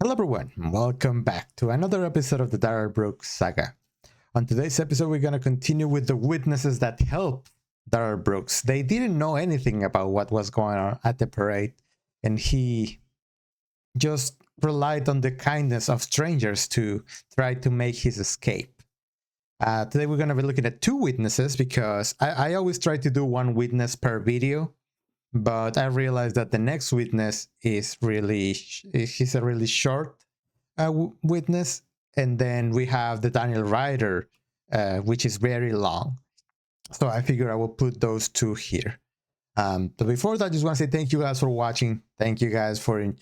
Hello everyone, welcome back to another episode of the Darrell saga. On today's episode, we're going to continue with the witnesses that helped Darrell Brooks. They didn't know anything about what was going on at the parade, and he just relied on the kindness of strangers to try to make his escape. Today we're going to be looking at two witnesses because I always try to do one witness per video. But I realized that the next witness he's a really short witness. And then we have the Daniel Ryder, which is very long. So I figure I will put those two here. But before that, I just want to say thank you guys for watching. Thank you guys for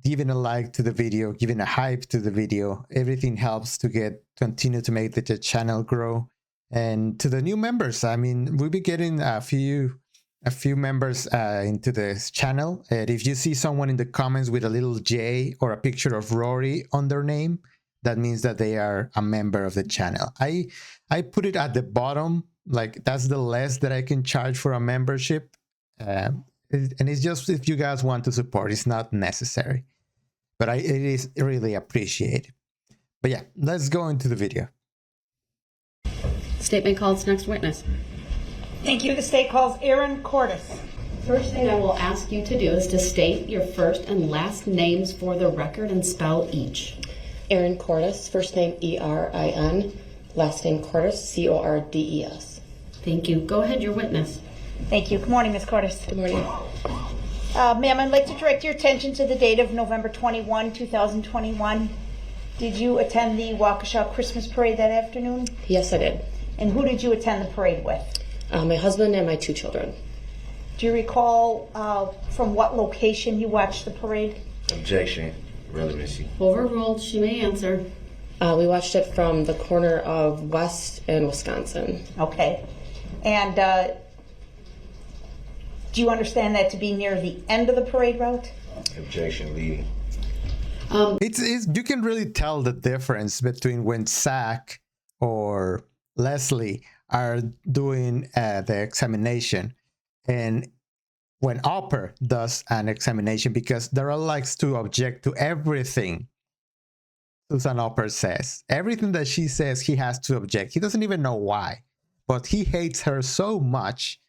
giving a like to the video, giving a hype to the video. Everything helps to continue to make the channel grow. And to the new members, I mean, we'll be getting a few members into this channel. And if you see someone in the comments with a little J or a picture of Rory on their name, that means that they are a member of the channel. I put it at the bottom, like that's the less that I can charge for a membership. And it's just if you guys want to support, it's not necessary. But it is really appreciated. But yeah, let's go into the video. Statement calls next witness. Thank you. The state calls Erin Cordis. First thing I will ask you to do is to state your first and last names for the record and spell each. Erin Cordis, first name E-R-I-N, last name Cordis, C-O-R-D-E-S. Thank you. Go ahead, your witness. Thank you. Good morning, Ms. Cordis. Good morning. Ma'am, I'd like to direct your attention to the date of November 21, 2021. Did you attend the Waukesha Christmas Parade that afternoon? Yes, I did. And who did you attend the parade with? My husband and my two children. Do you recall from what location you watched the parade? Objection. Relevancy. Overruled. She may answer. We watched it from the corner of West and Wisconsin. Okay. And do you understand that to be near the end of the parade route? Objection. Leading. You can really tell the difference between when Zach or Leslie are doing the examination and when Opper does an examination, because Darrell likes to object to everything Susan Opper says. Everything that she says, he has to object. He doesn't even know why, but he hates her so much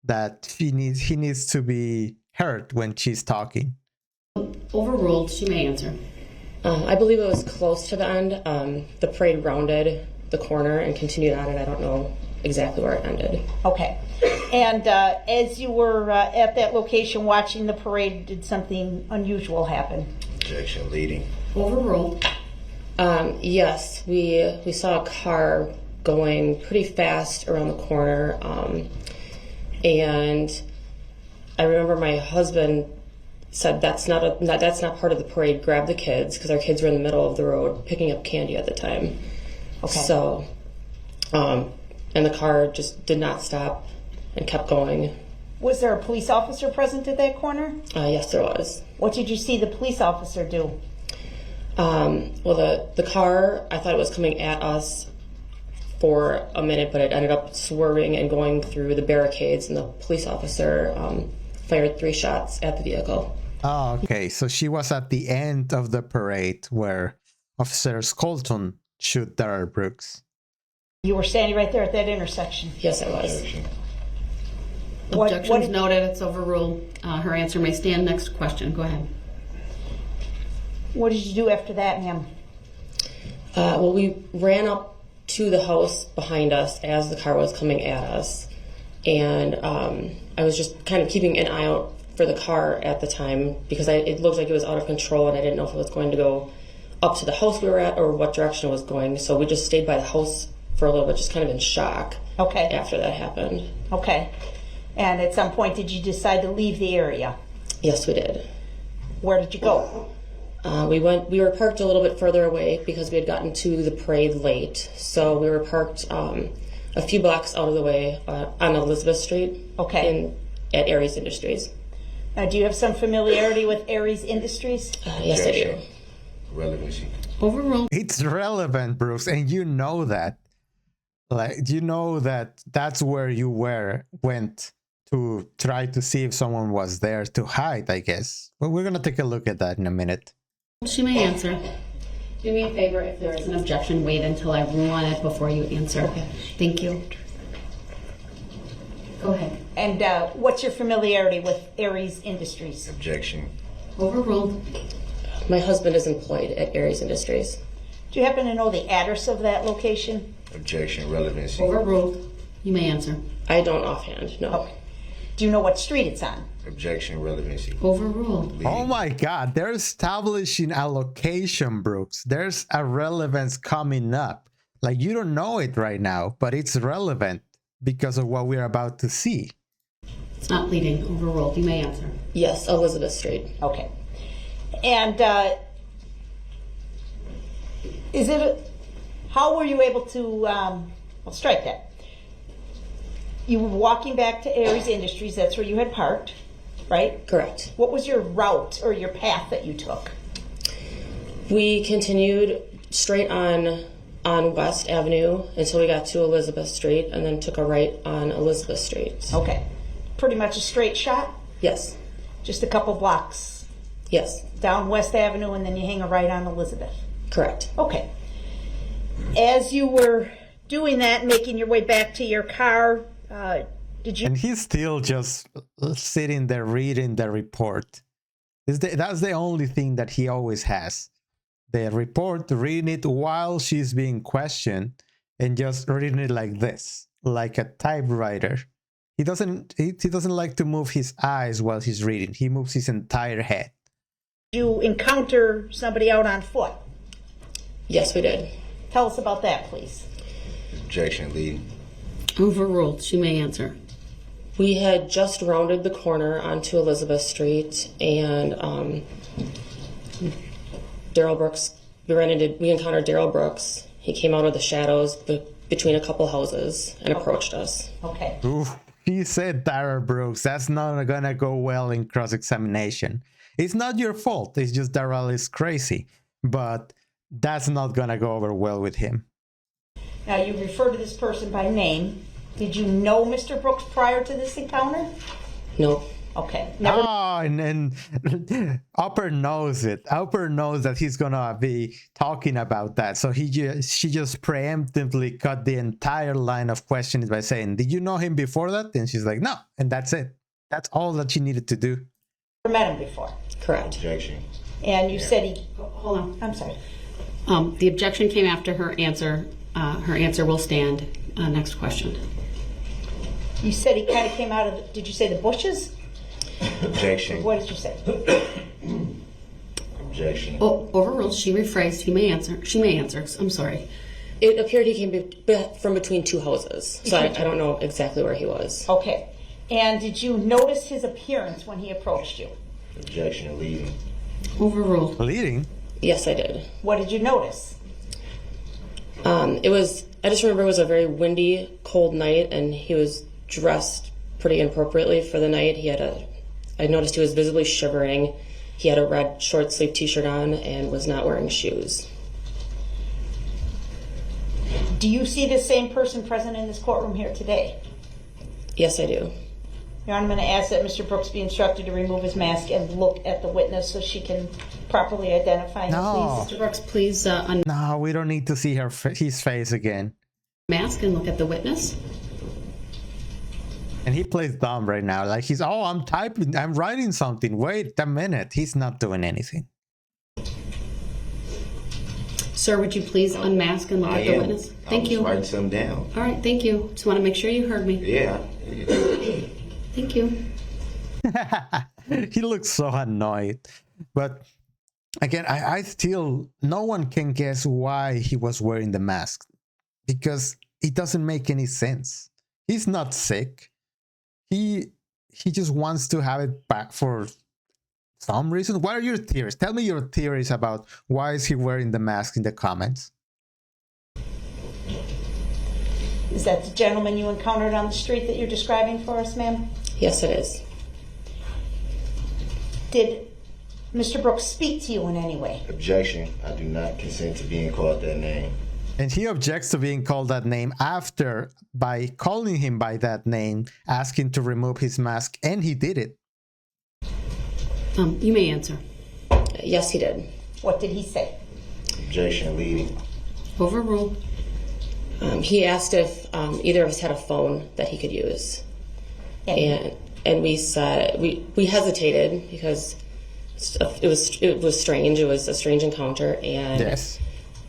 that he needs to be heard when she's talking. Overruled. She may answer. I believe it was close to the end. The parade rounded the corner and continued on, and I don't know exactly where it ended. Okay. And as you were at that location watching the parade, did something unusual happen? Objection. Leading. Overruled. Yes, we saw a car going pretty fast around the corner, and I remember my husband said that's not part of the parade. Grab the kids, because our kids were in the middle of the road picking up candy at the time. Okay. So, and the car just did not stop and kept going. Was there a police officer present at that corner? Yes, there was. What did you see the police officer do? Well, the car, I thought it was coming at us for a minute, but it ended up swerving and going through the barricades, and the police officer fired 3 shots at the vehicle. Oh, okay. So she was at the end of the parade where Officer Colton shoot Darrell Brooks. You were standing right there at that intersection. Yes, I was. Objection. Objections noted. It's overruled. Her answer may stand. Next question. Go ahead. What did you do after that, ma'am? Well, we ran up to the house behind us as the car was coming at us, and I was just kind of keeping an eye out for the car at the time because it looked like it was out of control, and I didn't know if it was going to go up to the house we were at or what direction it was going. So we just stayed by the house for a little bit, just kind of in shock. Okay. After that happened. Okay. And at some point, did you decide to leave the area? Yes, we did. Where did you go? We were parked a little bit further away because we had gotten to the parade late. So we were parked a few blocks out of the way on Elizabeth Street. Okay. At Aries Industries. Do you have some familiarity with Aries Industries? Yes, I do. Relevancy. Overruled. It's relevant, Bruce, and you know that. Like, you know that's where you went to try to see if someone was there to hide, I guess. But we're going to take a look at that in a minute. She may answer. Do me a favor, if there is an objection, wait until I rule on it before you answer. Okay. Thank you. Go ahead. And what's your familiarity with Aries Industries? Objection. Overruled. My husband is employed at Aries Industries. Do you happen to know the address of that location? Objection. Relevancy. Overruled. You may answer. I don't offhand, no. Okay. Do you know what street it's on? Objection. Relevancy. Overruled. Leading. Oh my God, they're establishing a location, Brooks. There's a relevance coming up. Like, you don't know it right now, but it's relevant because of what we're about to see. It's not leading. Overruled. You may answer. Yes, Elizabeth Street. Okay. And how were you able to, I'll strike that. You were walking back to Aries Industries, that's where you had parked, right? Correct. What was your route or your path that you took? We continued straight on West Avenue until we got to Elizabeth Street and then took a right on Elizabeth Street. Okay. Pretty much a straight shot? Yes. Just a couple blocks Yes. down West Avenue and then you hang a right on Elizabeth. Correct. Okay. As you were doing that, making your way back to your car, did you... And he's still just sitting there reading the report. That's the only thing that he always has. The report, reading it while she's being questioned, and just reading it like this, like a typewriter. He doesn't like to move his eyes while he's reading. He moves his entire head. You encounter somebody out on foot. Yes, we did. Tell us about that, please. Objection. Leading. Overruled. She may answer. We had just rounded the corner onto Elizabeth Street, and Darrell Brooks, we encountered Darrell Brooks. He came out of the shadows between a couple houses and approached us. Okay. Oof, he said Darrell Brooks. That's not gonna go well in cross-examination. It's not your fault. It's just Darrell is crazy. But that's not gonna go over well with him. Now, you refer to this person by name. Did you know Mr. Brooks prior to this encounter? No. Okay. Never. Oh, and Upper knows it. Upper knows that he's gonna be talking about that. So she just preemptively cut the entire line of questions by saying, "Did you know him before that?" And she's like, "No," and that's it. That's all that she needed to do. Never met him before. Correct. Objection. And you said he... Hold on. I'm sorry. The objection came after her answer. Her answer will stand. Next question. You said he kind of came out of... Did you say the bushes? Objection. What did you say? Objection. Oh, overruled. She rephrased. He may answer. She may answer. I'm sorry. It appeared he came from between two houses, so I don't know exactly where he was. Okay. And did you notice his appearance when he approached you? Objection. Leading. Overruled. Leading? Yes, I did. What did you notice? I just remember it was a very windy, cold night, and he was dressed pretty inappropriately for the night. I noticed he was visibly shivering. He had a red short sleeve t-shirt on and was not wearing shoes. Do you see the same person present in this courtroom here today? Yes, I do. Your Honor, I'm going to ask that Mr. Brooks be instructed to remove his mask and look at the witness so she can properly identify him, No. please. Mr. Brooks, please unmask No, we don't need to see his face again. and look at the witness. And he plays dumb right now. Like I'm typing, I'm writing something. Wait a minute. He's not doing anything. Sir, would you please unmask and look at the witness? Thank you. Writing something down. All right, thank you. Just want to make sure you heard me. Yeah. Thank you. He looks so annoyed. But again, I still, no one can guess why he was wearing the mask. Because it doesn't make any sense. He's not sick. He just wants to have it back for some reason. What are your theories? Tell me your theories about why is he wearing the mask in the comments. Is that the gentleman you encountered on the street that you're describing for us, ma'am? Yes, it is. Did Mr. Brooks speak to you in any way? Objection. I do not consent to being called that name. And he objects to being called that name after, by calling him by that name, asking to remove his mask, and he did it. You may answer. Yes, he did. What did he say? Objection leading. Overruled. He asked if either of us had a phone that he could use. And we said, we hesitated because it was strange. It was a strange encounter. And Yes.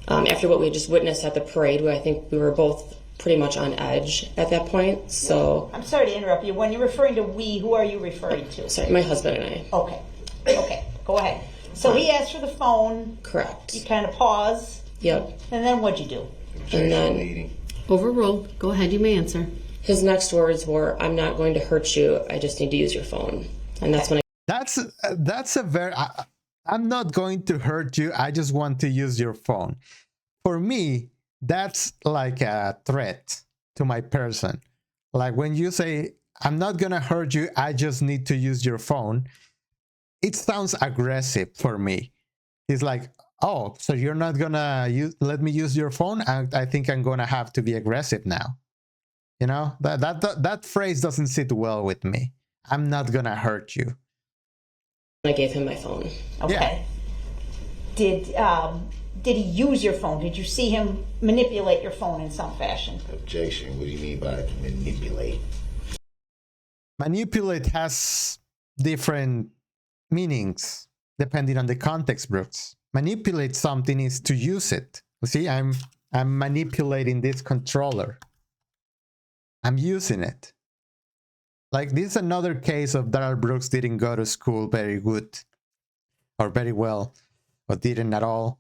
After what we just witnessed at the parade, where I think we were both pretty much on edge at that point. So, I'm sorry to interrupt you. When you're referring to we, who are you referring to? sorry, my husband and I. Okay, go ahead. So he asked for the phone. Correct. You kind of pause. Yep. And then what'd you do? Objection then- leading. Overruled. Go ahead, you may answer. His next words were, "I'm not going to hurt you. I just need to use your phone." And that's when That's a very I'm not going to hurt you, I just want to use your phone. For me, that's like a threat to my person. Like when you say I'm not gonna hurt you, I just need to use your phone, it sounds aggressive for me. It's like, oh, so you're not gonna let me use your phone? I think I'm gonna have to be aggressive now. You know, that phrase doesn't sit well with me. I'm not gonna hurt you. I gave him my phone. Okay. Did he use your phone? Did you see him manipulate your phone in some fashion? Objection. What do you mean by manipulate? Manipulate has different meanings depending on the context, Brooks. Manipulate something is to use it. See, I'm manipulating this controller. I'm using it. Like, this is another case of Darrell Brooks didn't go to school very good or very well, or didn't at all.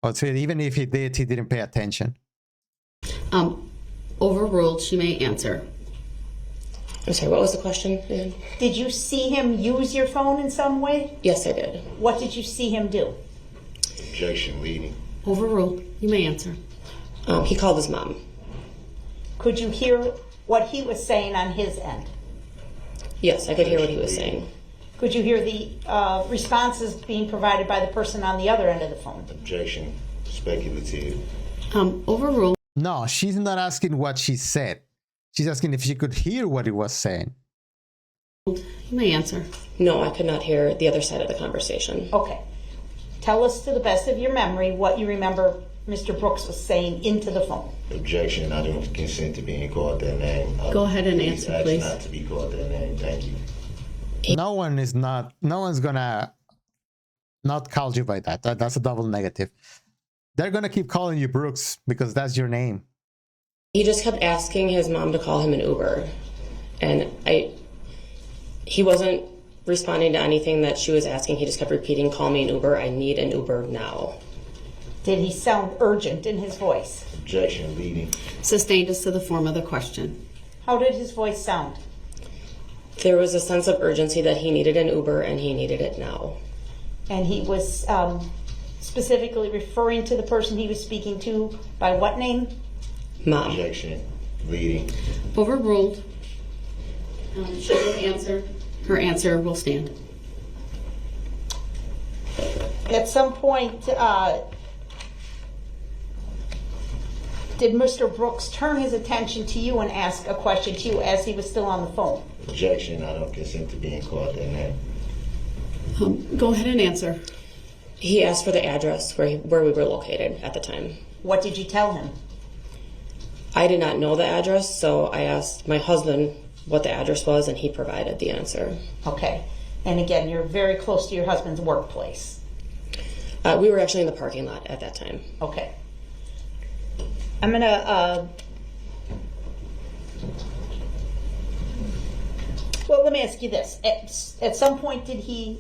Or so even if he did, he didn't pay attention. Overruled. She may answer. I'm sorry, what was the question again? Did you see him use your phone in some way? Yes, I did. What did you see him do? Objection leading. Overruled. You may answer. He called his mom. Could you hear what he was saying on his end? Yes, I could hear what he was saying. Could you hear the responses being provided by the person on the other end of the phone? Objection. Speculative. Overruled. No, she's not asking what she said. She's asking if she could hear what he was saying. You may answer. No, I could not hear the other side of the conversation. Okay. Tell us to the best of your memory what you remember Mr. Brooks was saying into the phone. Objection. I don't consent to being called that name. Go ahead and answer, ask please. not to be called that name. Thank you. No one's gonna not call you by that. That's a double negative. They're gonna keep calling you Brooks because that's your name. He just kept asking his mom to call him an Uber. And he wasn't responding to anything that she was asking. He just kept repeating, "Call me an Uber. I need an Uber now." Did he sound urgent in his voice? Objection leading. Sustained as to the form of the question. How did his voice sound? There was a sense of urgency that he needed an Uber and he needed it now. And he was specifically referring to the person he was speaking to by what name? Mom. Objection leading. Overruled. She will answer. Her answer will stand. At some point, did Mr. Brooks turn his attention to you and ask a question to you as he was still on the phone? Objection. I don't consent to being called that name. Go ahead and answer. He asked for the address where we were located at the time. What did you tell him? I did not know the address, so I asked my husband what the address was, and he provided the answer. Okay. And again, you're very close to your husband's workplace. We were actually in the parking lot at that time. Okay. I'm going to... Well, let me ask you this. At some point, did he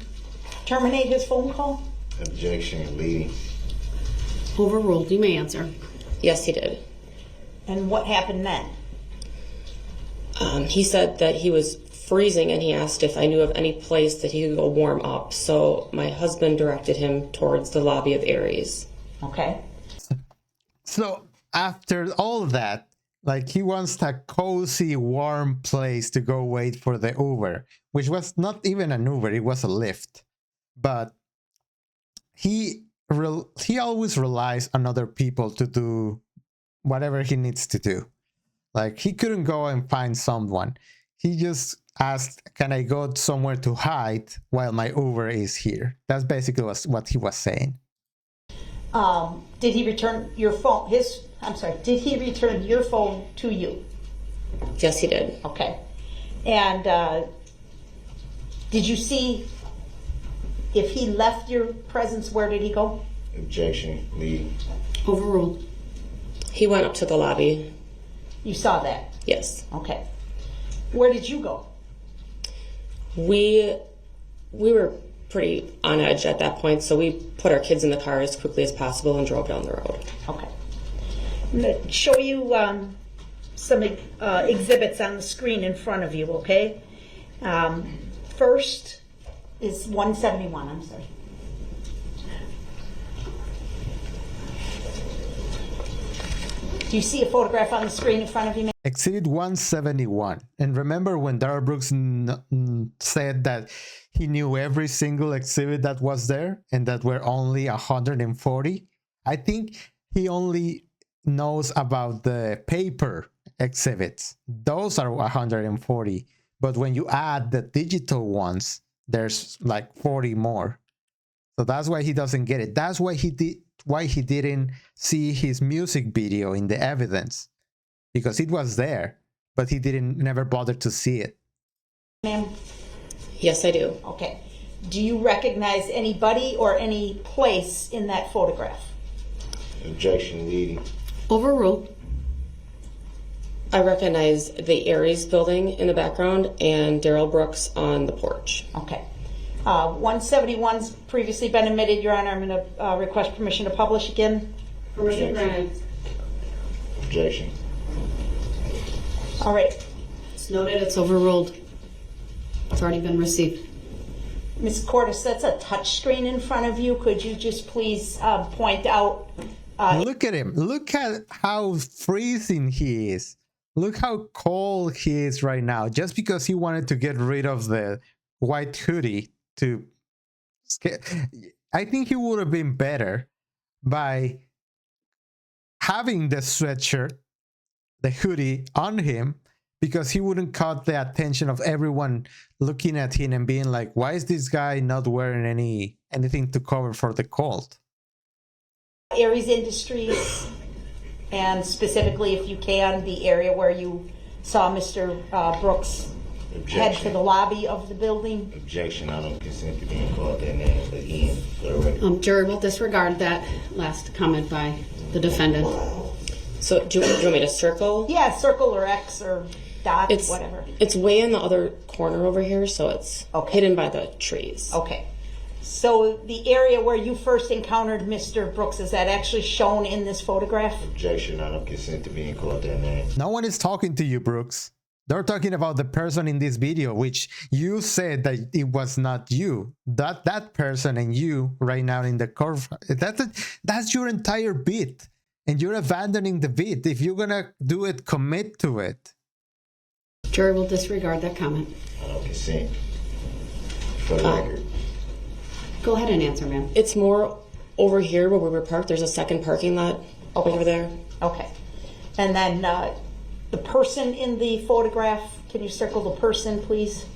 terminate his phone call? Objection leading. Overruled. You may answer. Yes, he did. And what happened then? He said that he was freezing and he asked if I knew of any place that he could go warm up. So my husband directed him towards the lobby of Aries. Okay. So after all that, like, he wants a cozy, warm place to go wait for the Uber, which was not even an Uber, it was a Lyft. But he always relies on other people to do whatever he needs to do. Like, he couldn't go and find someone. He just asked, can I go somewhere to hide while my Uber is here? That's basically what he was saying. Did he return your phone? Did he return your phone to you? Yes, he did. Okay. And did you see if he left your presence? Where did he go? Objection, leading. Overruled. He went up to the lobby. You saw that? Yes. Okay. Where did you go? We were pretty on edge at that point, so we put our kids in the car as quickly as possible and drove down the road. Okay. I'm going to show you some exhibits on the screen in front of you, okay? First is 171, I'm sorry. Do you see a photograph on the screen in front of you? Exhibit 171. And remember when Darrell Brooks said that he knew every single exhibit that was there and that were only 140? I think he only knows about the paper exhibits. Those are 140. But when you add the digital ones, there's like 40 more. So that's why he doesn't get it. That's why he didn't see his music video in the evidence, because it was there, but he never bothered to see it. Ma'am? Yes, I do. Okay. Do you recognize anybody or any place in that photograph? Objection, leading. Overruled. I recognize the Aries building in the background and Darrell Brooks on the porch. Okay. 171's previously been admitted, Your Honor. I'm going to request permission to publish again. Permission granted. Objection. All right. It's noted. It's overruled. It's already been received. Ms. Cordis, that's a touch screen in front of you. Could you just please point out? Look at him. Look at how freezing he is. Look how cold he is right now. Just because he wanted to get rid of the white hoodie to scare. I think he would have been better by having the sweatshirt, the hoodie on him, because he wouldn't caught the attention of everyone looking at him and being like, why is this guy not wearing anything to cover for the cold? Aries Industries, and specifically, if you can, the area where you saw Mr. Brooks head to the lobby of the building. Objection, I don't consent to being called that name again. For the record. Jury will disregard that last comment by the defendant. So do you want me to circle? Yeah, circle or X or dot, whatever. It's way in the other corner over here, so it's hidden by the trees. Okay. So the area where you first encountered Mr. Brooks, is that actually shown in this photograph? Objection, I don't consent to being called that name. No one is talking to you, Brooks. They're talking about the person in this video, which you said that it was not you. That person and you right now in the curve, that's your entire bit. And you're abandoning the bit. If you're gonna do it, commit to it. Jury will disregard that comment. I don't consent. For the record. Go ahead and answer, ma'am. It's more over here where we were parked. There's a second parking lot over there. Okay. And then the person in the photograph, can you circle the person, please?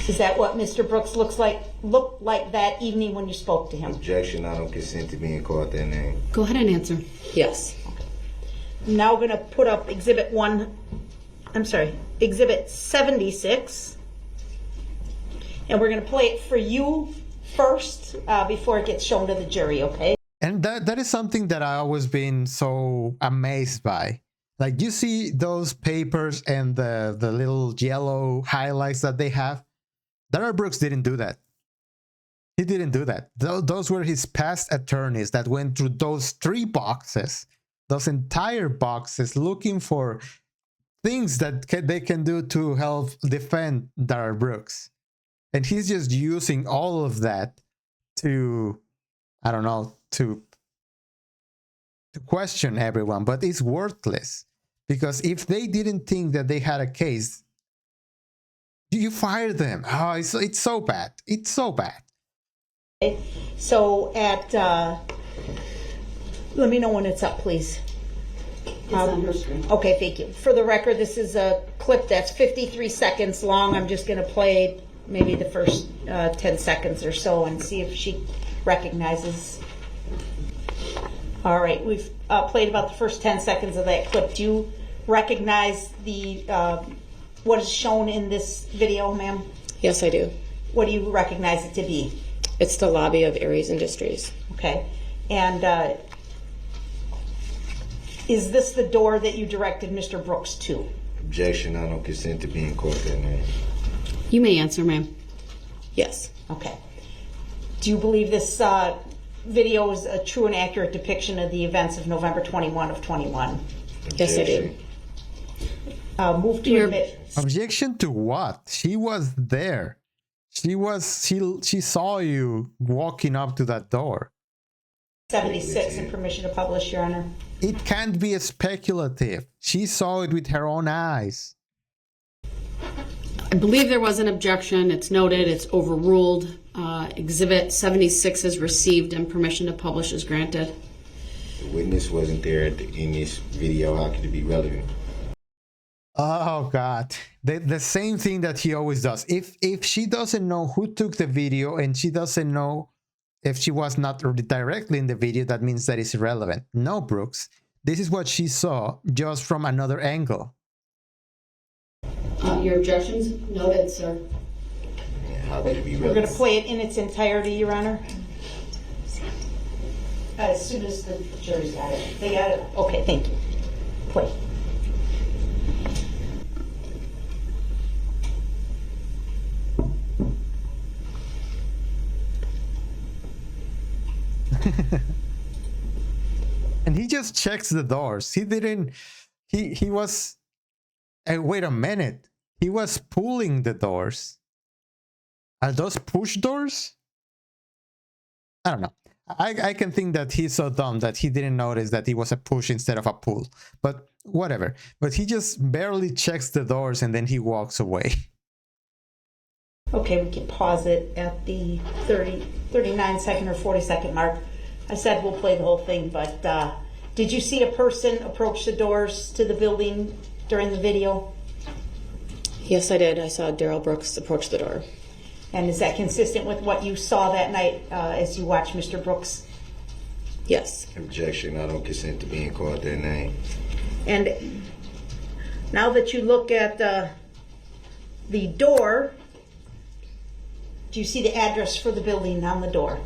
Is that what Mr. Brooks looked like that evening when you spoke to him? Objection, I don't consent to being called that name. Go ahead and answer. Yes. I'm now going to put up Exhibit 76. And we're going to play it for you first before it gets shown to the jury, okay? And that is something that I always been so amazed by. Like, you see those papers and the little yellow highlights that they have? Darrell Brooks didn't do that. He didn't do that. Those were his past attorneys that went through those 3 boxes, those entire boxes, looking for things that they can do to help defend Darrell Brooks. And he's just using all of that to, I don't know, to question everyone. But it's worthless, because if they didn't think that they had a case, you fire them. Oh, it's so bad. It's so bad. Okay. So at, let me know when it's up, please. It's on her screen. Okay, thank you. For the record, this is a clip that's 53 seconds long. I'm just going to play maybe the first 10 seconds or so and see if she recognizes. All right, we've played about the first 10 seconds of that clip. Do you recognize the what is shown in this video, ma'am? Yes, I do. What do you recognize it to be? It's the lobby of Aries Industries. Okay. And is this the door that you directed Mr. Brooks to? Objection, I don't consent to being called that name. You may answer, ma'am. Yes. Okay. Do you believe this video is a true and accurate depiction of the events of November 21 of 21? Yes, I do. Move to admit. Objection to what? She was there. She saw you walking up to that door. 76 and permission to publish, Your Honor. It can't be speculative. She saw it with her own eyes. I believe there was an objection. It's noted. It's overruled. Exhibit 76 is received and permission to publish is granted. The witness wasn't there in this video. How could it be relevant? Oh God, the same thing that he always does. If she doesn't know who took the video and she doesn't know if she was not directly in the video, that means that it's irrelevant. No, Brooks, this is what she saw just from another angle. Your objections noted, sir. How could it be We're relevant? going to play it in its entirety, Your Honor. As soon as the jury's got it. They got it? Okay, thank you. Play. And he just checks the doors. He didn't, he was, wait a minute. He was pulling the doors. Are those push doors? I don't know. I can think that he's so dumb that he didn't notice that it was a push instead of a pull. But whatever. But he just barely checks the doors and then he walks away. Okay, we can pause it at the 39 second or 40 second mark. I said we'll play the whole thing, but did you see a person approach the doors to the building during the video? Yes, I did. I saw Darrell Brooks approach the door. And is that consistent with what you saw that night as you watched Mr. Brooks? Yes. Objection, I don't consent to being called that name. And now that you look at the door, do you see the address for the building on the door?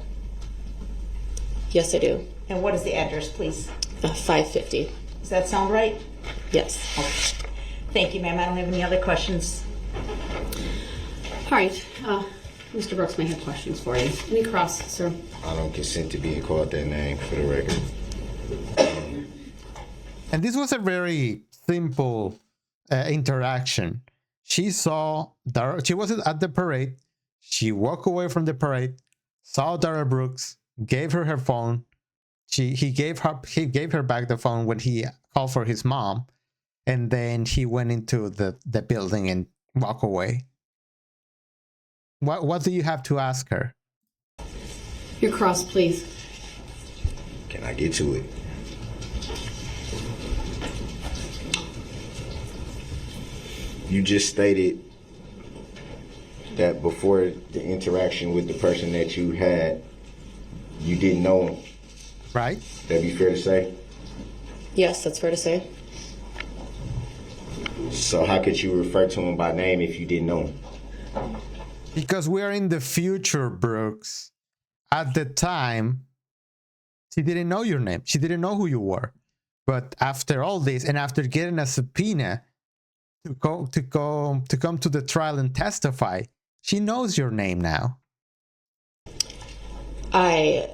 Yes, I do. And what is the address, please? 550. Does that sound right? Yes. Okay. Thank you, ma'am. I don't have any other questions. All right. Mr. Brooks may have questions for you. Any cross, sir? I don't consent to being called that name, for the record. And this was a very simple interaction. She saw Darrell, she was at the parade. She walked away from the parade, saw Darrell Brooks, gave her her phone. He gave her back the phone when he called for his mom, and then he went into the building and walked away. What do you have to ask her? Your cross, please. Can I get to it? You just stated that before the interaction with the person that you had, you didn't know him. Right? That'd be fair to say? Yes, that's fair to say. So how could you refer to him by name if you didn't know him? Because we're in the future, Brooks. At the time, she didn't know your name. She didn't know who you were. But after all this, and after getting a subpoena to come to the trial and testify, she knows your name now. I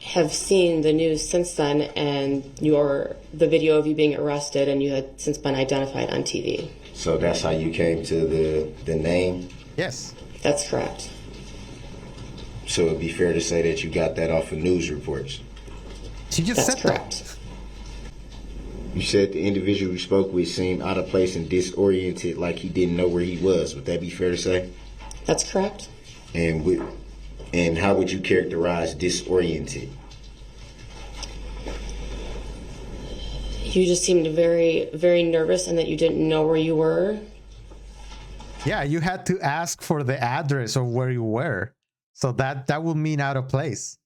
have seen the news since then, and the video of you being arrested, and you had since been identified on TV. So that's how you came to the name? Yes. That's correct. So it'd be fair to say that you got that off of news reports? She just That's said correct. that. You said the individual you spoke with seemed out of place and disoriented, like he didn't know where he was. Would that be fair to say? That's correct. And how would you characterize disoriented? You just seemed very, very nervous and that you didn't know where you were. Yeah, you had to ask for the address of where you were. So that would mean out of place.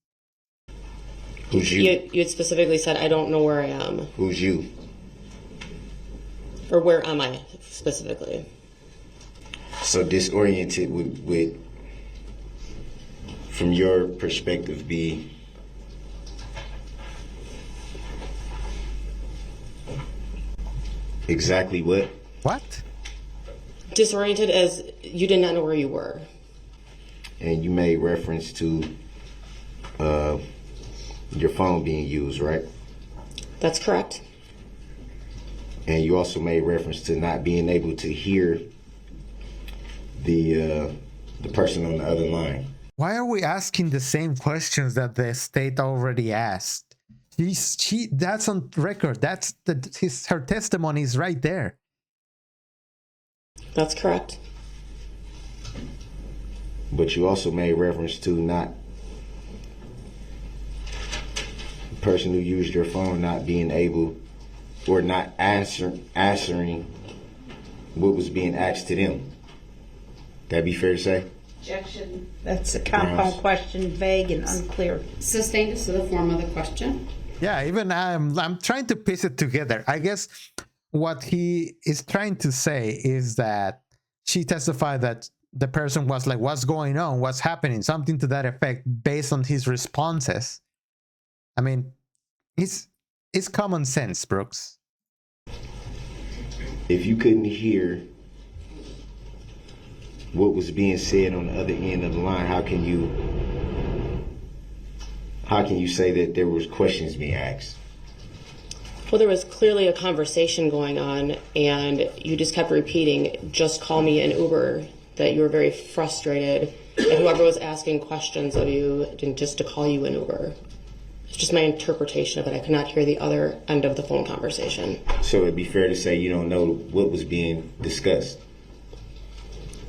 Who's you? You had specifically said, I don't know where I am. Who's you? Or where am I specifically? So disoriented would from your perspective be exactly what? What? Disoriented as you did not know where you were. And you made reference to your phone being used, right? That's correct. And you also made reference to not being able to hear the person on the other line. Why are we asking the same questions that the state already asked? That's on record. That's her testimony is right there. That's correct. But you also made reference to not the person who used your phone not being able or not answering what was being asked to them. That'd be fair to say? Objection. That's a compound question, vague and unclear. Sustained is to the form of the question. Yeah, even I'm trying to piece it together. I guess what he is trying to say is that she testified that the person was like, what's going on? What's happening? Something to that effect based on his responses. I mean, it's common sense, Brooks. If you couldn't hear what was being said on the other end of the line, how can you say that there was questions being asked? Well, there was clearly a conversation going on, and you just kept repeating, just call me an Uber, that you were very frustrated, and whoever was asking questions of you didn't just to call you an Uber. It's just my interpretation of it. I could not hear the other end of the phone conversation. So it'd be fair to say you don't know what was being discussed?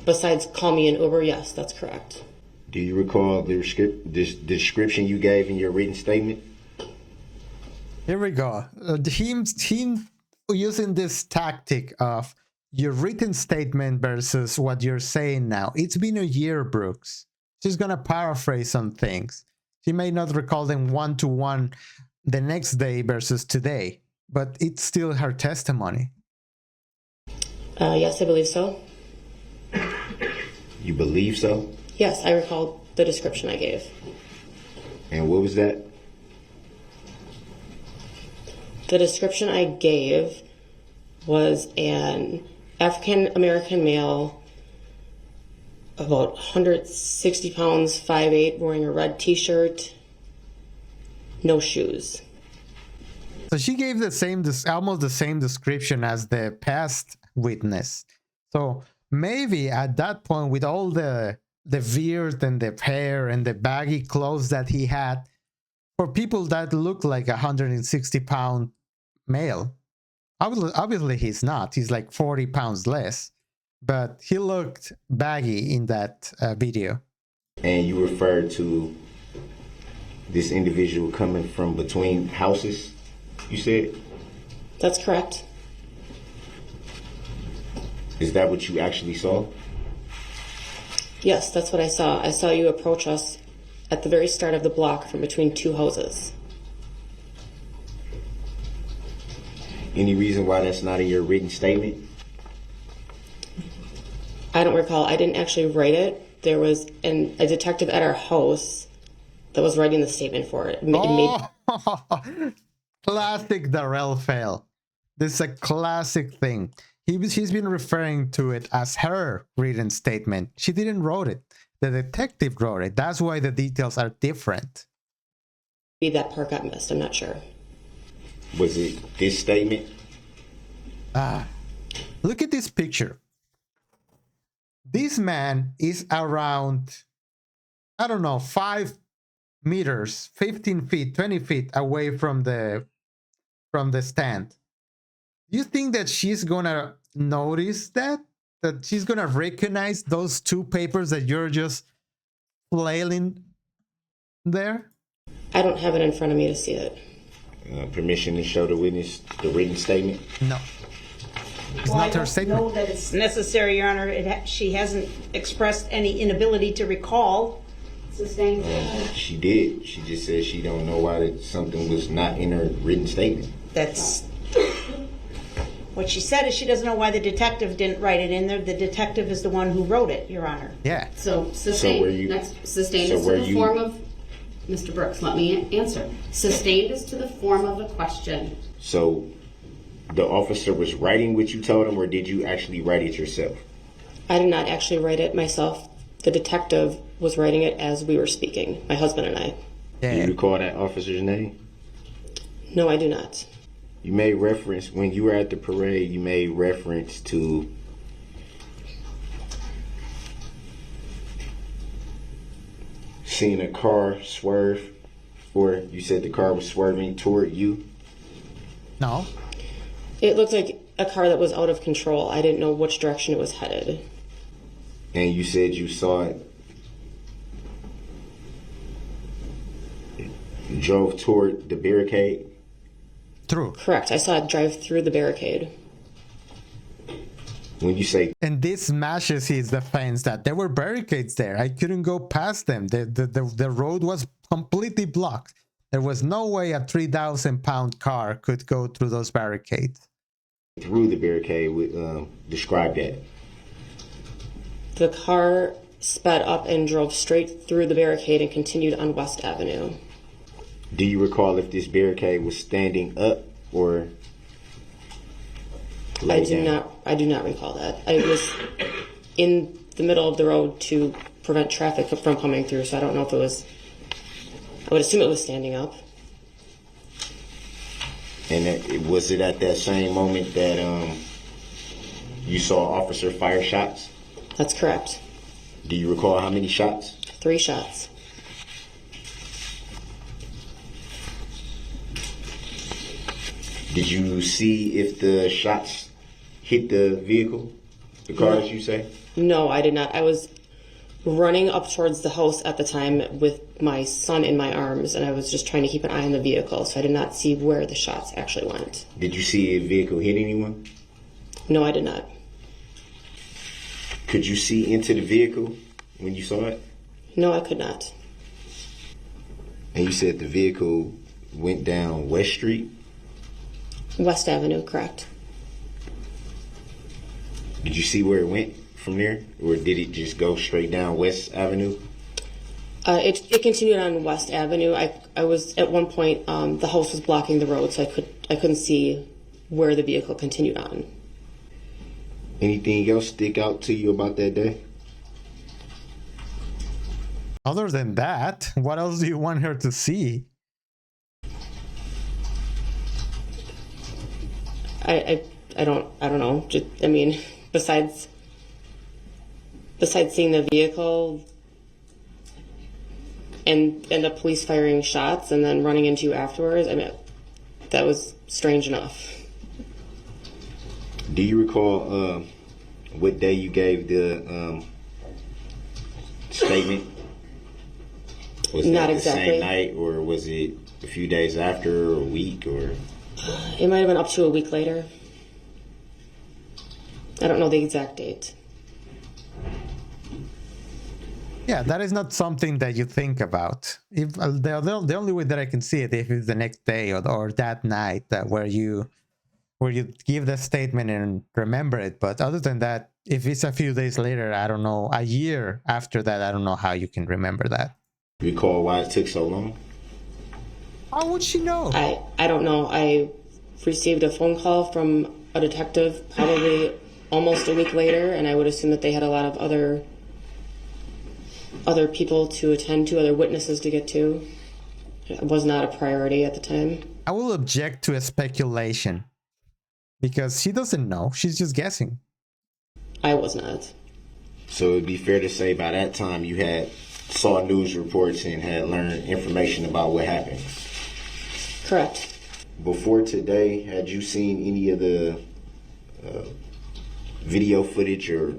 Besides call me an Uber, yes, that's correct. Do you recall the description you gave in your written statement? Here we go. Him using this tactic of your written statement versus what you're saying now. It's been a year, Brooks. She's going to paraphrase some things. She may not recall them one-to-one the next day versus today, but it's still her testimony. Yes, I believe so. You believe so? Yes, I recall the description I gave. And what was that? The description I gave was an African-American male, about 160 pounds, 5'8", wearing a red t-shirt, no shoes. So she gave almost the same description as the past witness. So maybe at that point, with all the beard and the hair and the baggy clothes that he had, for people that look like a 160-pound male, obviously he's not. He's like 40 pounds less, but he looked baggy in that video. And you referred to this individual coming from between houses, you said? That's correct. Is that what you actually saw? Yes, that's what I saw. I saw you approach us at the very start of the block from between two houses. Any reason why that's not in your written statement? I don't recall. I didn't actually write it. There was a detective at our house that was writing the statement for it. Classic Darrell fail. This is a classic thing. She's been referring to it as her written statement. She didn't wrote it. The detective wrote it. That's why the details are different. Maybe that part got missed. I'm not sure. Was it this statement? Look at this picture. This man is around, I don't know, 5 meters, 15 feet, 20 feet away from the stand. Do you think that she's gonna notice that she's gonna recognize those two papers that you're just flailing there? I don't have it in front of me to see it. Permission to show the witness the written statement? No. It's Well, I not her don't statement. know that it's necessary, Your Honor. She hasn't expressed any inability to recall. Sustained. She did. She just said she don't know why something was not in her written statement. That's what she said. Is she doesn't know why the detective didn't write it in there. The detective is the one who wrote it, Your Honor. Yeah. So sustained. were you- Next, sustained so is were to the you- form of. Mr. Brooks, let me answer. Sustained is to the form of the question. So the officer was writing what you told him, or did you actually write it yourself? I did not actually write it myself. The detective was writing it as we were speaking, my husband and I. Do you Yeah. recall that officer's name? No, I do not. You made reference, when you were at the parade, you made reference to seeing a car swerve, or you said the car was swerving toward you. No. It looked like a car that was out of control. I didn't know which direction it was headed. And you said you saw it drove toward the barricade. True. Correct. I saw it drive through the barricade. When you say And this smashes his defense that there were barricades there. I couldn't go past them. The road was completely blocked. There was no way a 3,000-pound car could go through those barricades. through the barricade, describe that. The car sped up and drove straight through the barricade and continued on West Avenue. Do you recall if this barricade was standing up or lay down? I do not recall that. I was in the middle of the road to prevent traffic from coming through, so I don't know if it was. I would assume it was standing up. And was it at that same moment that you saw officer fire shots? That's correct. Do you recall how many shots? 3 shots. Did you see if the shots hit the vehicle, the car, as you say? No, I did not. I was running up towards the house at the time with my son in my arms, and I was just trying to keep an eye on the vehicle, so I did not see where the shots actually went. Did you see a vehicle hit anyone? No, I did not. Could you see into the vehicle when you saw it? No, I could not. And you said the vehicle went down West Street? West Avenue, correct. Did you see where it went from there? Or did it just go straight down West Avenue? It continued on West Avenue. I was at one point, the house was blocking the road, so I couldn't see where the vehicle continued on. Anything else stick out to you about that day? Other than that, what else do you want her to see? I don't know. Just, I mean, besides seeing the vehicle and the police firing shots and then running into you afterwards, I mean, that was strange enough. Do you recall what day you gave the statement? Was Not that the exactly. same night, or was it a few days after, or a week, or? It might have been up to a week later. I don't know the exact date. Yeah, that is not something that you think about. If the only way that I can see it if it's the next day or that night where you give the statement and remember it. But other than that, if it's a few days later, I don't know, a year after that, I don't know how you can remember that. Recall why it took so long? How would she know? I don't know. I received a phone call from a detective probably almost a week later, and I would assume that they had a lot of other people to attend to, other witnesses to get to. It was not a priority at the time. I will object to a speculation because she doesn't know. She's just guessing. I was not. So it'd be fair to say by that time you had saw news reports and had learned information about what happened. Correct. Before today, had you seen any of the video footage or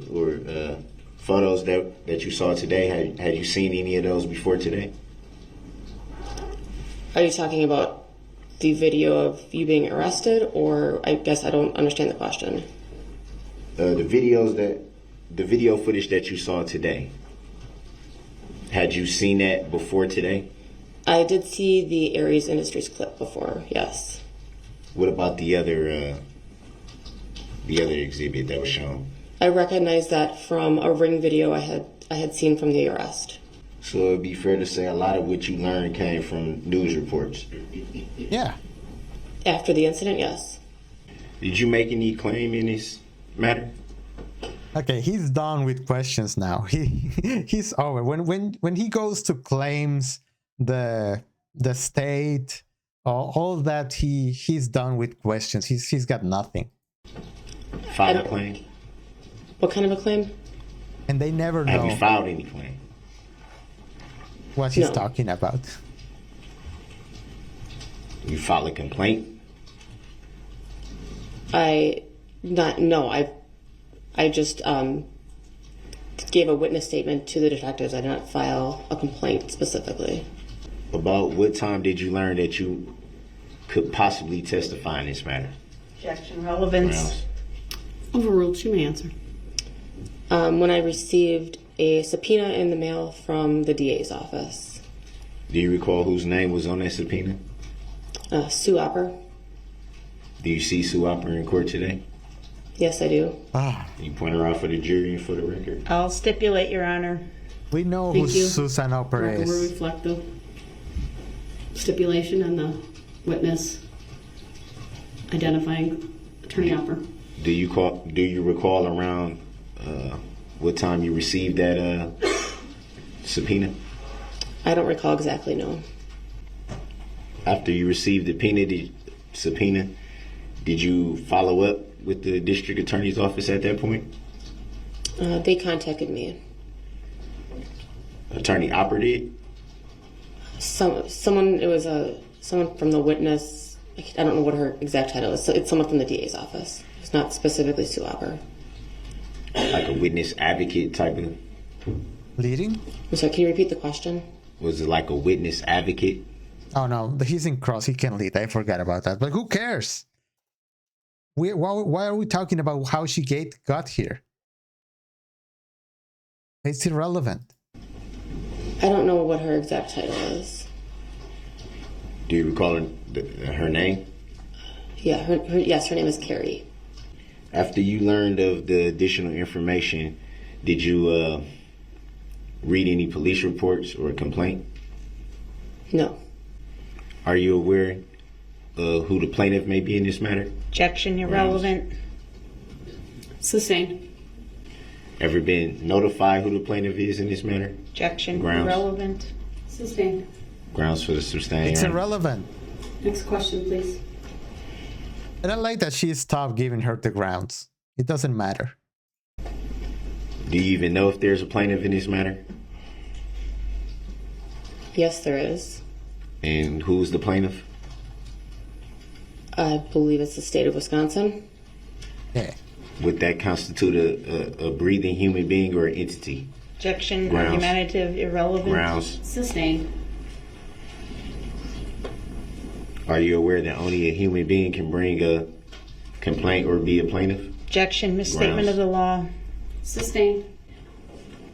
photos that you saw today? Had you seen any of those before today? Are you talking about the video of you being arrested, or I guess I don't understand the question. the video footage that you saw today, had you seen that before today? I did see the Aries Industries clip before, yes. What about the other exhibit that was shown? I recognize that from a ring video I had seen from the arrest. So it'd be fair to say a lot of what you learned came from news reports. Yeah. After the incident, yes. Did you make any claim in this matter? Okay, he's done with questions now. He's over. When he goes to claims the state, all that, he's done with questions. He's got nothing. Filed a claim? What kind of a claim? And they never know Have you filed any claim? what he's No. talking about. You filed a complaint? I just gave a witness statement to the detectives. I did not file a complaint specifically. About what time did you learn that you could possibly testify in this matter? Objection, relevance. Grounds. Overruled. She may answer. When I received a subpoena in the mail from the DA's office. Do you recall whose name was on that subpoena? Sue Opper. Do you see Sue Opper in court today? Yes, I do. Can you point her out for the jury and for the record? I'll stipulate, Your Honor. We know Thank who you. Susan Opera Record will is. reflect the stipulation and the witness identifying Attorney Opper. Do you recall around what time you received that subpoena? I don't recall exactly, no. After you received the subpoena, did you follow up with the district attorney's office at that point? They contacted me. Attorney Opper did? Someone from the witness. I don't know what her exact title is. So it's someone from the DA's office. It's not specifically Sue Opper. Like a witness advocate type of? Leading? I'm sorry, can you repeat the question? Was it like a witness advocate? Oh no, he's in cross. He can lead. I forgot about that. But who cares? Why are we talking about how she got here? It's irrelevant. I don't know what her exact title is. Do you recall her name? Yeah, her name is Carrie. After you learned of the additional information, did you read any police reports or a complaint? No. Are you aware of who the plaintiff may be in this matter? Objection, irrelevant. Sustained. Ever been notified who the plaintiff is in this matter? Objection, Grounds. irrelevant. Sustained. Grounds for the sustained. It's irrelevant. Next question, please. And I like that she stopped giving her the grounds. It doesn't matter. Do you even know if there's a plaintiff in this matter? Yes, there is. And who's the plaintiff? I believe it's the state of Wisconsin. Yeah. Would that constitute a breathing human being or an entity? Objection, Grounds. argumentative, irrelevant. Grounds. Sustained. Are you aware that only a human being can bring a complaint or be a plaintiff? Objection, misstatement Grounds. of the law. Sustained.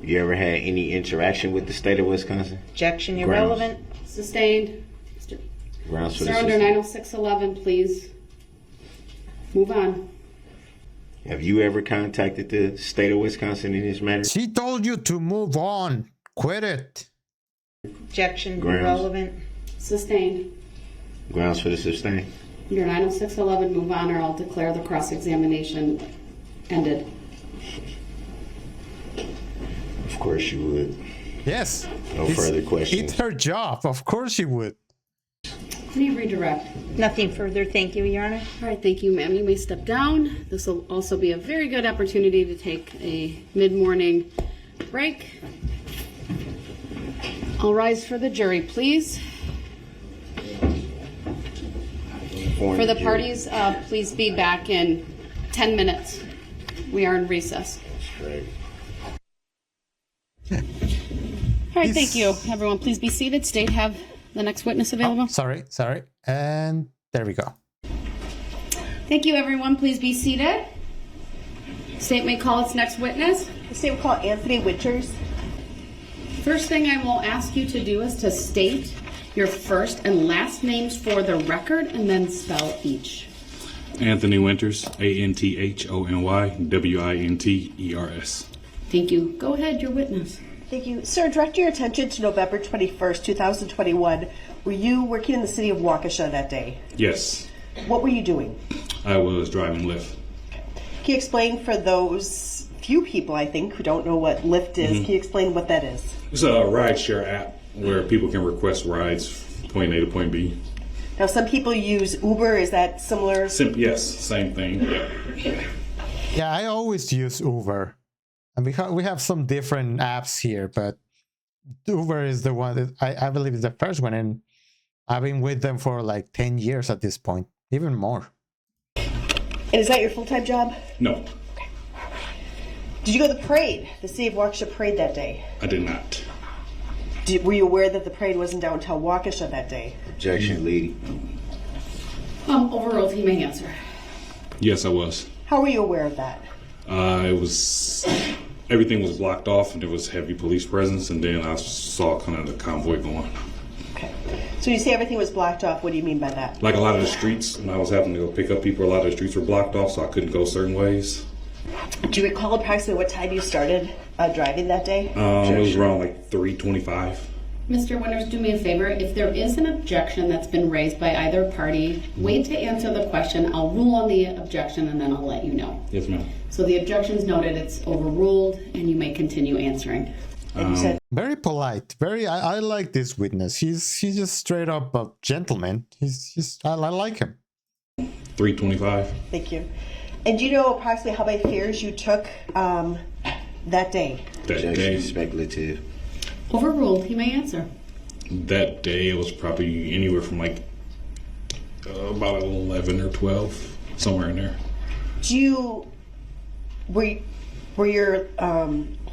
You ever had any interaction with the state of Wisconsin? Objection, Grounds. irrelevant. Sustained. Grounds for the Sir, under sustain- 90611, please. Move on. Have you ever contacted the state of Wisconsin in this matter? She told you to move on. Quit it. Objection, Grounds. irrelevant. Sustained. Grounds for the sustain. Under 90611, move on, or I'll declare the cross-examination ended. Of course you would. Yes. No further questions. It's her job. Of course she would. Please redirect. Nothing further. Thank you, Your Honor. All right, thank you, ma'am. You may step down. This will also be a very good opportunity to take a mid-morning break. I'll rise for the jury, please. For the parties, please be back in 10 minutes. We are in recess. Right. All right, thank you, everyone. Please be seated. State, have the next witness available. Sorry. And there we go. Thank you, everyone. Please be seated. State may call its next witness. The state will call Anthony Winters. First thing I will ask you to do is to state your first and last names for the record and then spell each. Anthony Winters, Anthony Winters. Thank you. Go ahead, your witness. Thank you. Sir, direct your attention to November 21st, 2021. Were you working in the city of Waukesha that day? Yes, What were you doing? I was driving Lyft. Can you explain for those few people, I think, who don't know what Lyft is, can you explain what that is? It's a rideshare app where people can request rides point A to point B. Now, some people use Uber. Is that similar? Yes, same thing. Yeah, I always use Uber. And we have some different apps here, but Uber is the one that I believe is the first one. And I've been with them for like 10 years at this point, even more. And is that your full-time job? No, Did you go to the parade, the City of Waukesha parade that day? I did not. Were you aware that the parade was in downtown Waukesha that day? Objection, lady. Overruled, he may answer. Yes, I was. How were you aware of that? Everything was blocked off and there was heavy police presence, and then I saw kind of the convoy going. Okay. So you say everything was blocked off. What do you mean by that? Like a lot of the streets, when I was having to go pick up people, a lot of the streets were blocked off, so I couldn't go certain ways. Do you recall approximately what time you started driving that day? It was around like 3:25. Mr. Winters, do me a favor. If there is an objection that's been raised by either party, wait to answer the question. I'll rule on the objection and then I'll let you know. Yes, ma'am. So the objection's noted, it's overruled, and you may continue answering. And you said, Very polite. I like this witness. He's just straight up a gentleman. I like him. 3:25. thank you. And do you know approximately how many fares you took that day? That Objection, day, speculative. Overruled, he may answer. that day it was probably anywhere from like about 11 or 12, somewhere in there. Were your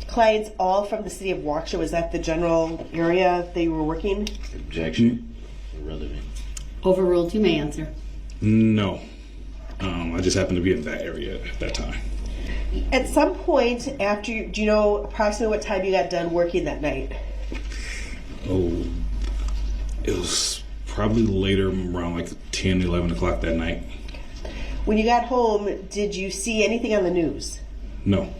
clients all from the city of Waukesha? Was that the general area that you were working? Objection. Irrelevant. Overruled, you may answer. No, I just happened to be in that area at that time. At some point do you know approximately what time you got done working that night? Oh, it was probably later, around like 10, 11 o'clock that night. When you got home, did you see anything on the news? No.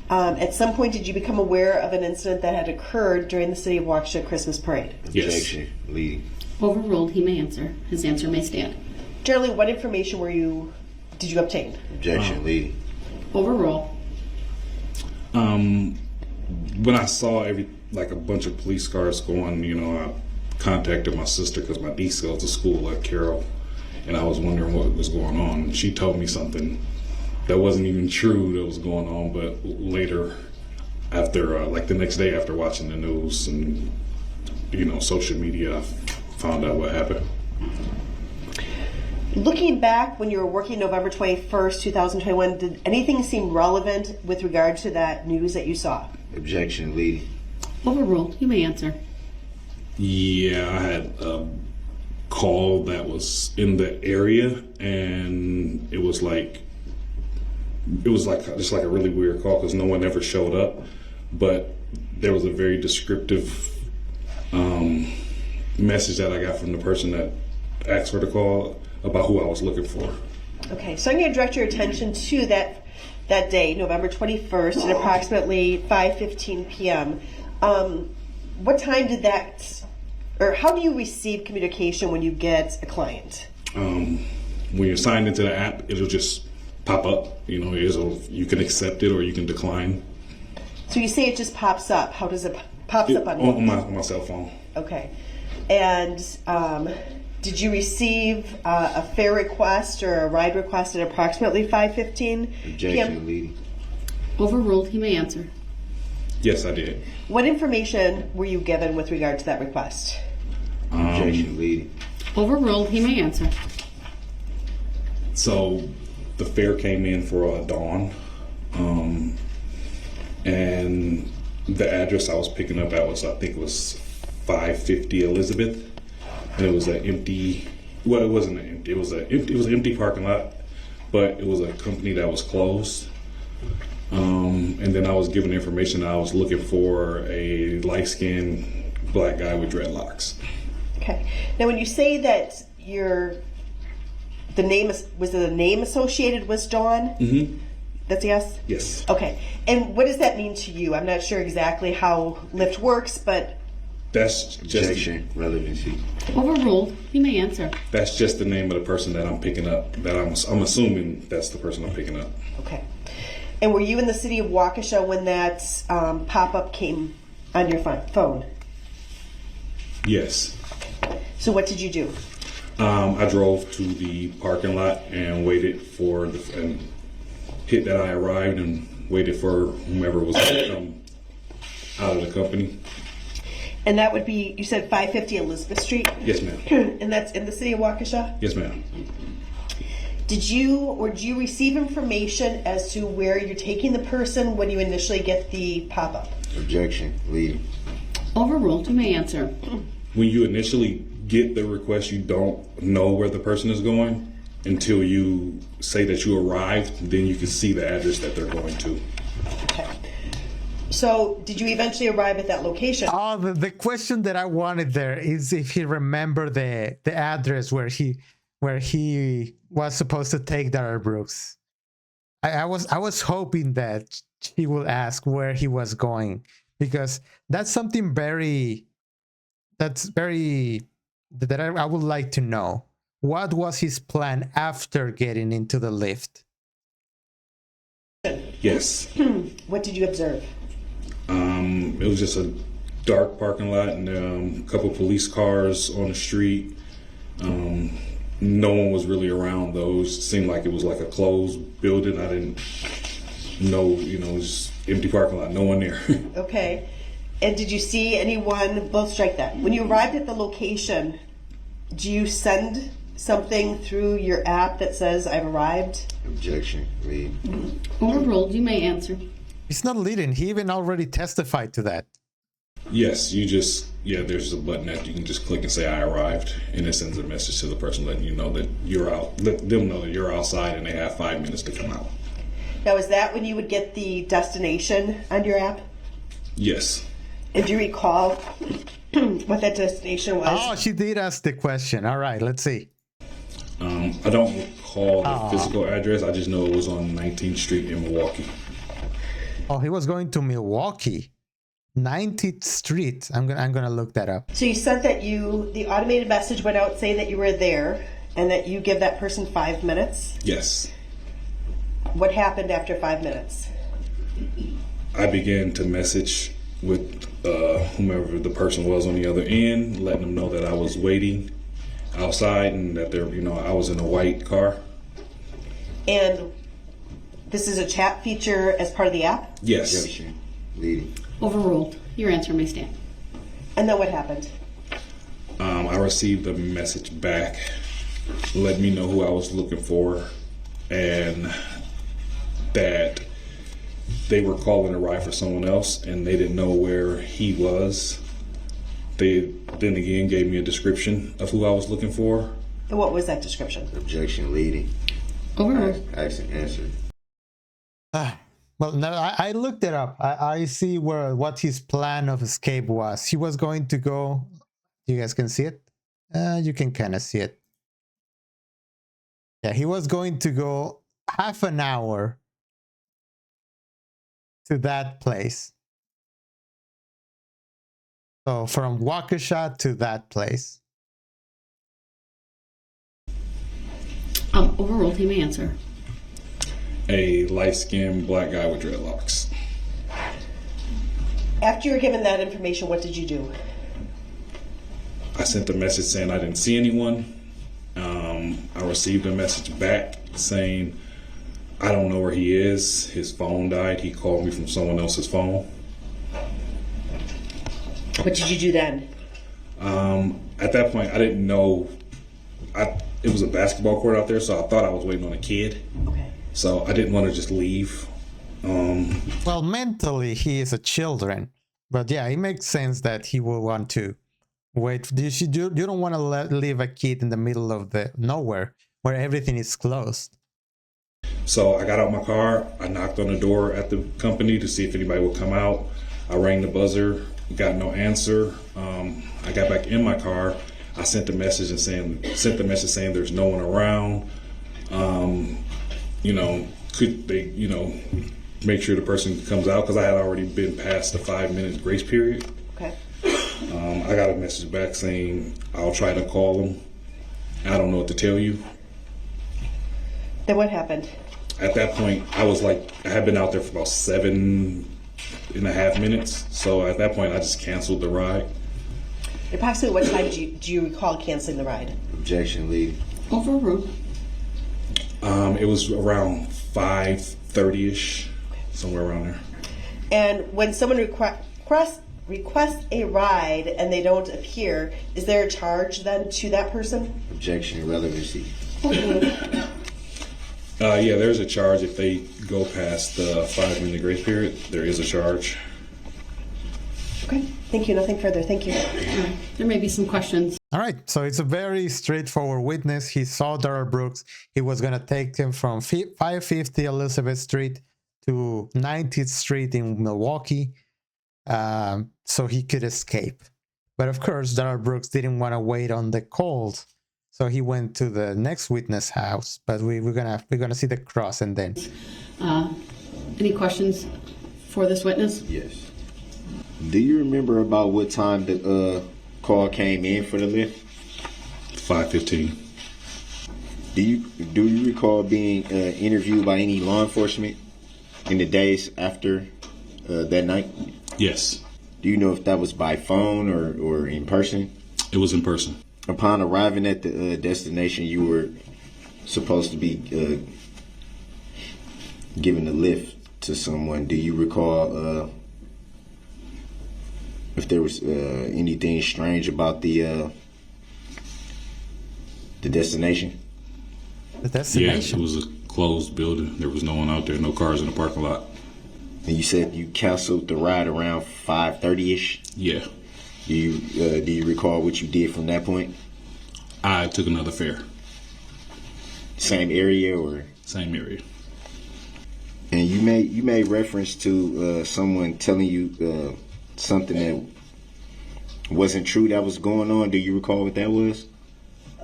At some point, did you become aware of an incident that had occurred during the City of Waukesha Christmas parade? Yes. Objection, leading. Overruled, he may answer. His answer may stand. Generally, what information did you obtain? Objection, leading. Overruled. When I saw a bunch of police cars going, I contacted my sister because my niece goes to school at Carroll, and I was wondering what was going on. She told me something that wasn't even true that was going on, but later, after the next day after watching the news and social media, I found out what happened. Looking back, when you were working November 21st, 2021, did anything seem relevant with regard to that news that you saw? Objection, leading. Overruled, you may answer. Yeah, I had a call that was in the area, and it was just like a really weird call because no one ever showed up, but there was a very descriptive message that I got from the person that asked for the call about who I was looking for. Okay, so I'm going to direct your attention to that day, November 21st, at approximately 5:15 p.m. What time did how do you receive communication when you get a client? When you're signed into the app, it'll just pop up. You can accept it or you can decline. So you say it just pops up. How does it pops up on my cell phone? Okay, and did you receive a fare request or a ride request at approximately 5:15 Objection, leading. Overruled, he may answer. Yes, I did. What information were you given with regard to that request? Objection, leading. Overruled, he may answer. So the fare came in for dawn, and the address I was picking up at was 550 Elizabeth. And it was an empty. Well, it wasn't an empty. It was an empty parking lot, but it was a company that was closed. And then I was given information that I was looking for a light-skinned black guy with dreadlocks. Okay. Now, when you say that the name associated was Dawn? Mm-hmm. That's a yes? Yes. Okay. And what does that mean to you? I'm not sure exactly how Lyft works, but That's just Objection, relevancy. Overruled. You may answer. that's just the name of the person that I'm picking up. That I'm assuming that's the person I'm picking up. okay. And were you in the city of Waukesha when that pop-up came on your phone? Yes. So what did you do? I drove to the parking lot and waited for and hit that I arrived and waited for whomever was going to come out of the company. And that would be, you said 550 Elizabeth Street? Yes, ma'am. And that's in the city of Waukesha? Yes, ma'am. Did you receive information as to where you're taking the person when you initially get the pop-up? Objection, leading. Overruled. You may answer. When you initially get the request, you don't know where the person is going until you say that you arrived. Then you can see the address that they're going to. Okay. So did you eventually arrive at that location? Oh, the question that I wanted there is if he remembered the address where he was supposed to take Darrell Brooks. I was hoping that he would ask where he was going, because that's something that I would like to know. What was his plan after getting into the Lyft? Yes. What did you observe? It was just a dark parking lot and a couple police cars on the street. No one was really around those. It seemed like it was like a closed building. I didn't know, just empty parking lot, no one there. Okay. And did you see anyone, both strike that. When you arrived at the location, do you send something through your app that says I've arrived? Objection, lead. Overruled. You may answer. It's not leading. He even already testified to that. Yes, there's a button that you can just click and say I arrived, and it sends a message to the person letting you know that you're out. Let them know that you're outside and they have 5 minutes to come out. Now, is that when you would get the destination on your app? Yes. And do you recall what that destination was? Oh, she did ask the question. All right, let's see. I don't recall the physical address. I just know it was on 19th Street in Milwaukee. Oh, he was going to Milwaukee, 19th Street. I'm gonna look that up. So you said that the automated message went out saying that you were there and that you give that person 5 minutes. Yes. What happened after 5 minutes? I began to message with whomever the person was on the other end, letting them know that I was waiting outside and that I was in a white car. And this is a chat feature as part of the app? Yes. Objection, leading. Overruled. Your answer may stand. And then what happened? I received a message back letting me know who I was looking for and that they were calling a ride for someone else and they didn't know where he was. They then again gave me a description of who I was looking for. And what was that description? Objection, leading. Overruled. Ask and answer. Well, no, I looked it up. I see what his plan of escape was. He was going to go. You guys can see it. You can kind of see it. Yeah, he was going to go half an hour to that place. So from Waukesha to that place. Overruled. He may answer. A light-skinned black guy with dreadlocks. After you were given that information, what did you do? I sent a message saying I didn't see anyone. I received a message back saying I don't know where he is. His phone died. He called me from someone else's phone. What did you do then? At that point, I didn't know. It was a basketball court out there, so I thought I was waiting on a kid. Okay. So I didn't want to just leave. Well, mentally, he is a children. But yeah, it makes sense that he will want to wait. You don't want to leave a kid in the middle of the nowhere where everything is closed. So I got out my car. I knocked on the door at the company to see if anybody would come out. I rang the buzzer, got no answer. I got back in my car. I sent the message saying there's no one around. Could they, make sure the person comes out, because I had already been past the 5-minute grace period. Okay. I got a message back saying I'll try to call them. I don't know what to tell you. Then what happened? At that point, I had been out there for about 7.5 minutes. So at that point, I just canceled the ride. Approximately what time do you recall canceling the ride? Objection, lady. Overruled. It was around 5:30ish, somewhere around there. And when someone requests a ride and they don't appear, is there a charge then to that person? Objection, irrelevancy. Yeah, there's a charge if they go past the 5-minute grace period. There is a charge. Okay, thank you. Nothing further. Thank you. There may be some questions. All right, so it's a very straightforward witness. He saw Darrell Brooks. He was going to take him from 550 Elizabeth Street to 90th Street in Milwaukee so he could escape. But of course, Darrell Brooks didn't want to wait on the calls, so he went to the next witness house. But we're gonna see the cross and then. Any questions for this witness? Yes. Do you remember about what time the call came in for the Lyft? 5:15. Do you recall being interviewed by any law enforcement in the days after that night? Yes. Do you know if that was by phone or in person? It was in person. Upon arriving at the destination, you were supposed to be giving a lift to someone. Do you recall if there was anything strange about the destination? The destination? Yeah, it was a closed building. There was no one out there, no cars in the parking lot. And you said you canceled the ride around 5:30ish? Yeah. Do you recall what you did from that point? I took another fare. Same area or? Same area. And you made reference to someone telling you something that wasn't true that was going on. Do you recall what that was?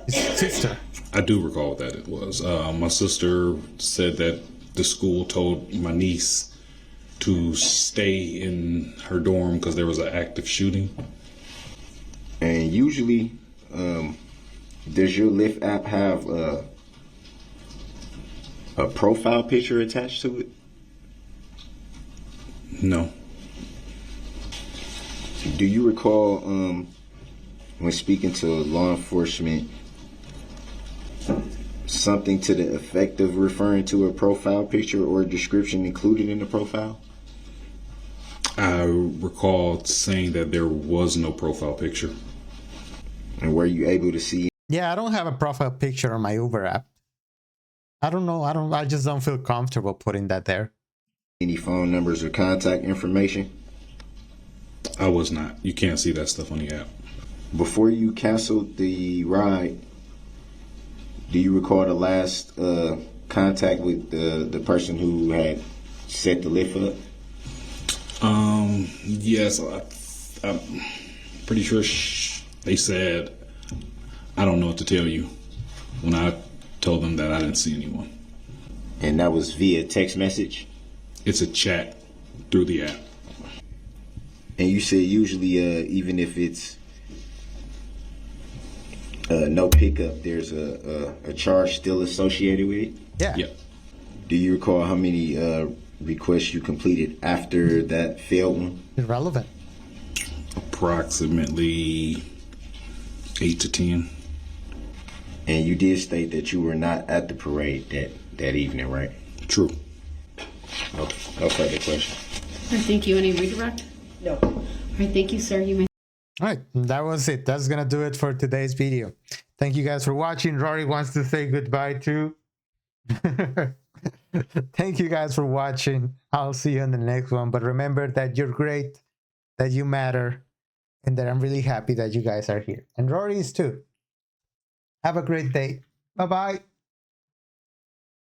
His sister. I do recall what that it was. My sister said that the school told my niece to stay in her dorm because there was an active shooting. And usually, does your Lyft app have a profile picture attached to it? No. Do you recall when speaking to law enforcement something to the effect of referring to a profile picture or description included in the profile? I recall saying that there was no profile picture. And were you able to see? Yeah, I don't have a profile picture on my Uber app. I don't know. I just don't feel comfortable putting that there. Any phone numbers or contact information? I was not. You can't see that stuff on the app. Before you canceled the ride, do you recall the last contact with the person who had set the Lyft up? Yes. I'm pretty sure they said, I don't know what to tell you, when I told them that I didn't see anyone. And that was via text message? It's a chat through the app. And you said usually even if it's no pickup, there's a charge still associated with it? Yeah. Yeah. Do you recall how many requests you completed after that failed one? Irrelevant. Approximately 8 to 10. And you did state that you were not at the parade that evening, right? True. No further questions. All right, thank you. Any redirect? No. All right, thank you, sir. You may. All right, that was it. That's gonna do it for today's video. Thank you guys for watching. Rory wants to say goodbye too. Thank you guys for watching. I'll see you in the next one. But remember that you're great, that you matter, and that I'm really happy that you guys are here. And Rory is too. Have a great day. Bye-bye.